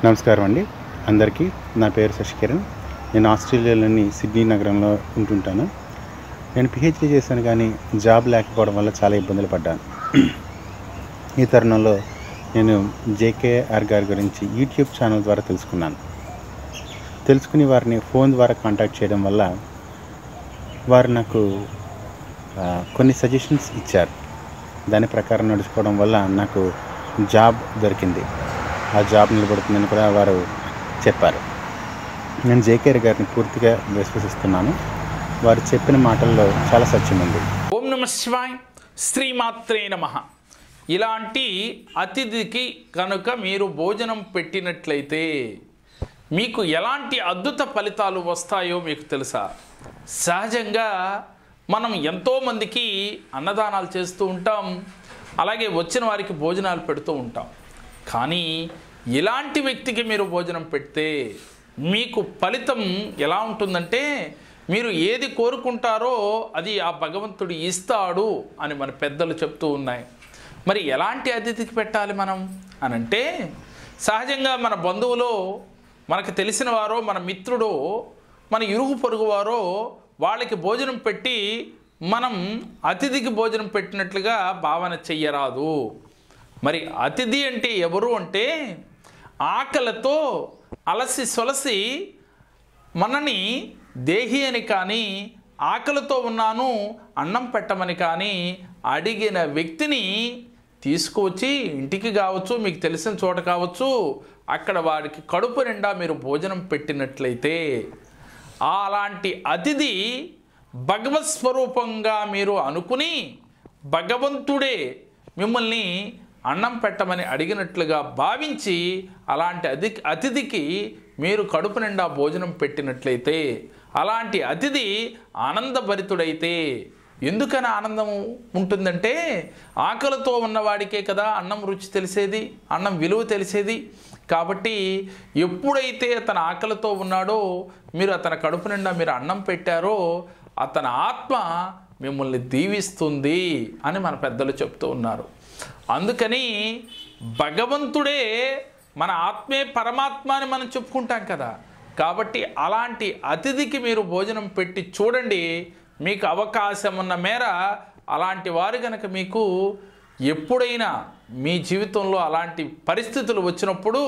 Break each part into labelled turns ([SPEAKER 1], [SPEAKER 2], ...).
[SPEAKER 1] నమస్కారం అండి అందరికీ. నా పేరు శశికిరణ్. నేను ఆస్ట్రేలియాలోని సిడ్నీ నగరంలో ఉంటుంటాను. నేను పిహెచ్డీ చేశాను, కానీ జాబ్ లేకపోవడం వల్ల చాలా ఇబ్బందులు పడ్డాను. ఈ తరుణంలో నేను జేకేఆర్ గారి గురించి యూట్యూబ్ ఛానల్ ద్వారా తెలుసుకుని వారిని ఫోన్ ద్వారా కాంటాక్ట్ చేయడం వల్ల వారు నాకు కొన్ని సజెషన్స్ ఇచ్చారు. దాని ప్రకారం నడుచుకోవడం వల్ల నాకు జాబ్ దొరికింది. ఆ జాబ్ నిలబడుతుందని కూడా వారు చెప్పారు. నేను జేకేఆర్ గారిని పూర్తిగా విశ్వసిస్తున్నాను. వారు చెప్పిన మాటల్లో చాలా సత్యం ఉంది.
[SPEAKER 2] ఓం నమ శివాయ, శ్రీమాత్రే నమః. ఇలాంటి అతిథికి కనుక మీరు భోజనం పెట్టినట్లయితే మీకు ఎలాంటి అద్భుత ఫలితాలు వస్తాయో మీకు తెలుసా? సహజంగా మనం ఎంతోమందికి అన్నదానాలు చేస్తూ ఉంటాం, అలాగే వచ్చిన వారికి భోజనాలు పెడుతూ ఉంటాం. కానీ ఇలాంటి వ్యక్తికి మీరు భోజనం పెడితే మీకు ఫలితం ఎలా ఉంటుందంటే, మీరు ఏది కోరుకుంటారో అది ఆ భగవంతుడు ఇస్తాడు అని మన పెద్దలు చెప్తూ ఉన్నాయి. మరి ఎలాంటి అతిథికి పెట్టాలి మనం అనంటే, సహజంగా మన బంధువులో, మనకు తెలిసిన వారో, మన మిత్రుడో, మన ఇరుగు పొరుగు వారో వాళ్ళకి భోజనం పెట్టి మనం అతిథికి భోజనం పెట్టినట్లుగా భావన చెయ్యరాదు. మరి అతిథి అంటే ఎవరు అంటే, ఆకలితో అలసి సొలసి మనని దేహి అని కానీ, ఆకలితో ఉన్నాను అన్నం పెట్టమని కానీ అడిగిన వ్యక్తిని తీసుకువచ్చి ఇంటికి కావచ్చు, మీకు తెలిసిన చోట కావచ్చు, అక్కడ వారికి కడుపు నిండా మీరు భోజనం పెట్టినట్లయితే అలాంటి అతిథి భగవత్ స్వరూపంగా మీరు అనుకుని భగవంతుడే మిమ్మల్ని అన్నం పెట్టమని అడిగినట్లుగా భావించి అలాంటి అతిథికి మీరు కడుపు నిండా భోజనం పెట్టినట్లయితే, అలాంటి అతిథి ఆనందభరితుడైతే, ఎందుకని ఆనందం ఉంటుందంటే, ఆకలితో ఉన్నవాడికే కదా అన్నం రుచి తెలిసేది, అన్నం విలువ తెలిసేది. కాబట్టి ఎప్పుడైతే అతను ఆకలితో ఉన్నాడో, మీరు అతని కడుపు నిండా మీరు అన్నం పెట్టారో, అతని ఆత్మ మిమ్మల్ని దీవిస్తుంది అని మన పెద్దలు చెప్తూ ఉన్నారు. అందుకని భగవంతుడే మన ఆత్మే పరమాత్మ అని మనం చెప్పుకుంటాం కదా. కాబట్టి అలాంటి అతిథికి మీరు భోజనం పెట్టి చూడండి. మీకు అవకాశం ఉన్న మేర అలాంటి వారు కనుక మీకు ఎప్పుడైనా మీ జీవితంలో అలాంటి పరిస్థితులు వచ్చినప్పుడు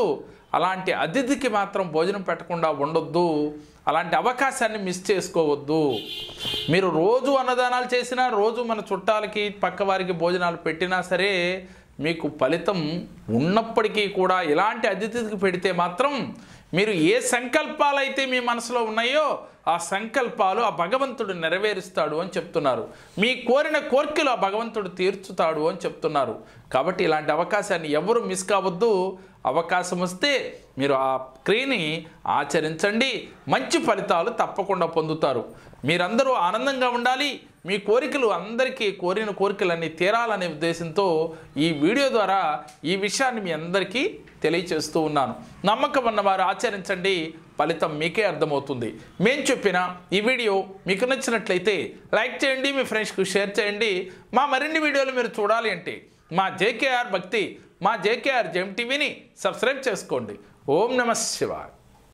[SPEAKER 2] అలాంటి అతిథికి మాత్రం భోజనం పెట్టకుండా ఉండొద్దు. అలాంటి అవకాశాన్ని మిస్ చేసుకోవద్దు. మీరు రోజు అన్నదానాలు చేసినా, రోజు మన చుట్టాలకి పక్కవారికి భోజనాలు పెట్టినా సరే మీకు ఫలితం ఉన్నప్పటికీ కూడా ఇలాంటి అతిథికి పెడితే మాత్రం మీరు ఏ సంకల్పాలు అయితే మీ మనసులో ఉన్నాయో ఆ సంకల్పాలు ఆ భగవంతుడు నెరవేరుస్తాడు అని చెప్తున్నారు. మీ కోరిన కోరికలు ఆ భగవంతుడు తీర్చుతాడు అని చెప్తున్నారు. కాబట్టి ఇలాంటి అవకాశాన్ని ఎవరు మిస్ కావద్దు. అవకాశం వస్తే మీరు ఆ క్రియని ఆచరించండి. మంచి ఫలితాలు తప్పకుండా పొందుతారు. మీరందరూ ఆనందంగా ఉండాలి. మీ కోరికలు అందరికీ కోరిన కోరికలన్నీ తీరాలనే ఉద్దేశంతో ఈ వీడియో ద్వారా ఈ విషయాన్ని మీ అందరికీ తెలియచేస్తూ ఉన్నాను. నమ్మకం ఉన్నవారు ఆచరించండి, ఫలితం మీకే అర్థమవుతుంది. మేము చెప్పిన ఈ వీడియో మీకు నచ్చినట్లయితే లైక్ చేయండి, మీ ఫ్రెండ్స్కి షేర్ చేయండి. మా మరిన్ని వీడియోలు మీరు చూడాలి అంటే మా జేకేఆర్ భక్తి, మా జేకేఆర్ జెమ్ టీవీని సబ్స్క్రైబ్ చేసుకోండి. ఓం నమః శివాయ.